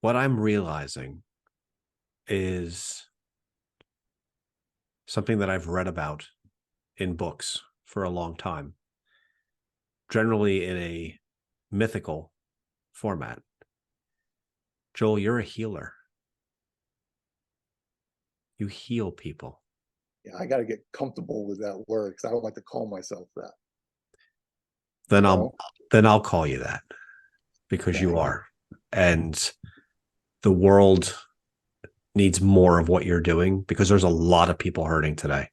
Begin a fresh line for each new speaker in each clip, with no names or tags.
what I'm realizing is something that I've read about in books for a long time, generally in a mythical format. Joel, you're a healer. You heal people.
Yeah, I got to get comfortable with that word because I don't like to call myself that.
Then
You
I'll
know?
then I'll call you that because you
Thank you.
are. And the world needs more of what you're doing because there's a lot of people hurting today.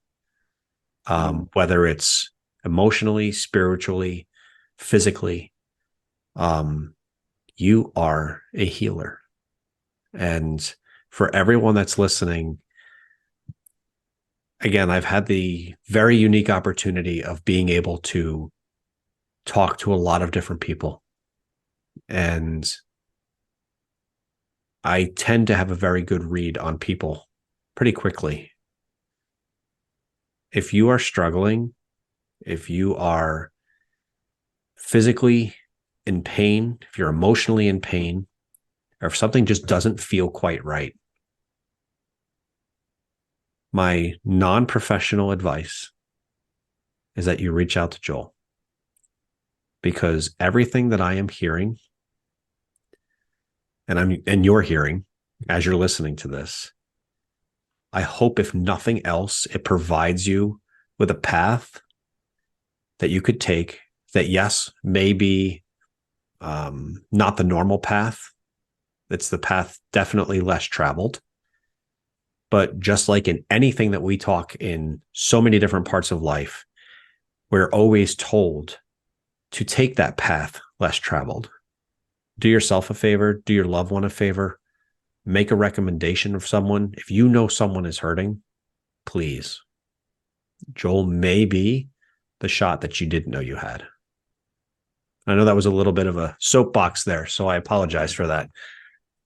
Whether it's emotionally, spiritually, physically, you are a healer. And for everyone that's listening, again, I've had the very unique opportunity of being able to talk to a lot of different people. And I tend to have a very good read on people pretty quickly. If you are struggling, if you are physically in pain, if you're emotionally in pain, or if something just doesn't feel quite right, my non-professional advice is that you reach out to Joel, because everything that I am hearing and you're hearing as you're listening to this, I hope if nothing else, it provides you with a path that you could take that, yes, may be not the normal path. It's the path definitely less traveled. But just like in anything that we talk in so many different parts of life, we're always told to take that path less traveled. Do yourself a favor, do your loved one a favor, make a recommendation of someone. If you know someone is hurting, please. Joel may be the shot that you didn't know you had. I know that was a little bit of a soapbox there, so I apologize for that.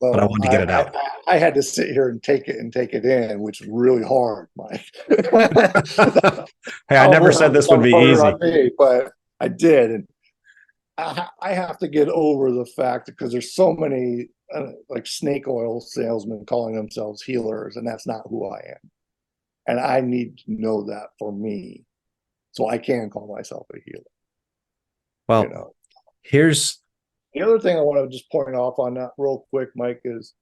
But I
Well,
wanted to get it out.
I had to sit here and take it in, which is really hard, Mike.
Hey, I
I'll
never
hold
said this would
one
be
harder
easy.
on me, but I did, and I have to get over the fact because there's so many like snake oil salesmen calling themselves healers, and that's not who I am. And I need to know that for me, so I can call myself a healer. You
Well,
know.
here's
The other thing I want to just point off on that real quick, Mike, is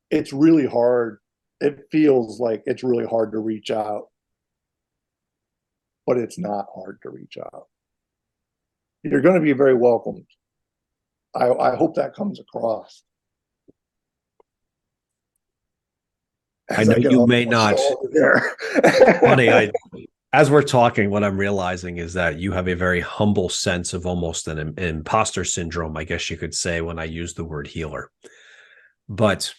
it's really hard. It feels like it's really hard to reach out, but it's not hard to reach out. You're going to be very welcomed. I hope that comes across
I
as
know
I get
you
a
may
little
not,
over there.
honey, as we're talking, what I'm realizing is that you have a very humble sense of almost an imposter syndrome, I guess you could say, when I use the word healer. But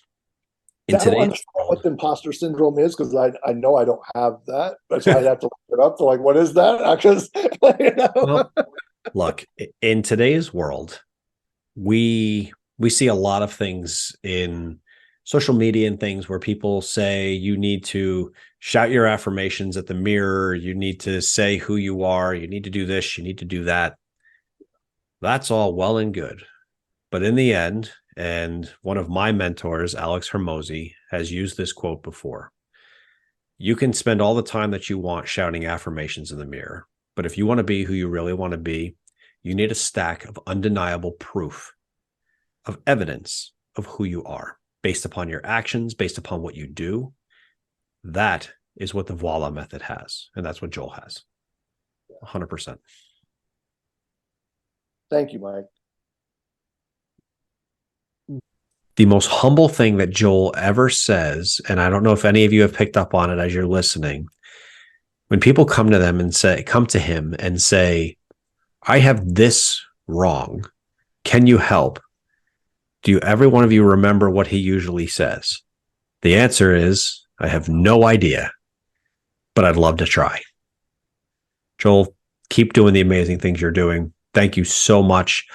in
I don't
today's
understand what
world,
the imposter syndrome is because I know I don't have that. So I'd have to look it up to like, what is that? Because, you know.
well, look, in today's world, we see a lot of things in social media and things where people say you need to shout your affirmations at the mirror, you need to say who you are, you need to do this, you need to do that. That's all well and good. But in the end, and one of my mentors, Alex Hermosi, has used this quote before. You can spend all the time that you want shouting affirmations in the mirror. But if you want to be who you really want to be, you need a stack of undeniable proof, of evidence of who you are based upon your actions, based upon what you do. That is what the Voila method has. And that's what Joel has. 100%.
Thank you, Mike.
The most humble thing that Joel ever says, and I don't know if any of you have picked up on it as you're listening, when people come to him and say, I have this wrong. Can you help? Do you, every one of you, remember what he usually says? The answer is, I have no idea, but I'd love to try. Joel, keep doing the amazing things you're doing. Thank you so much.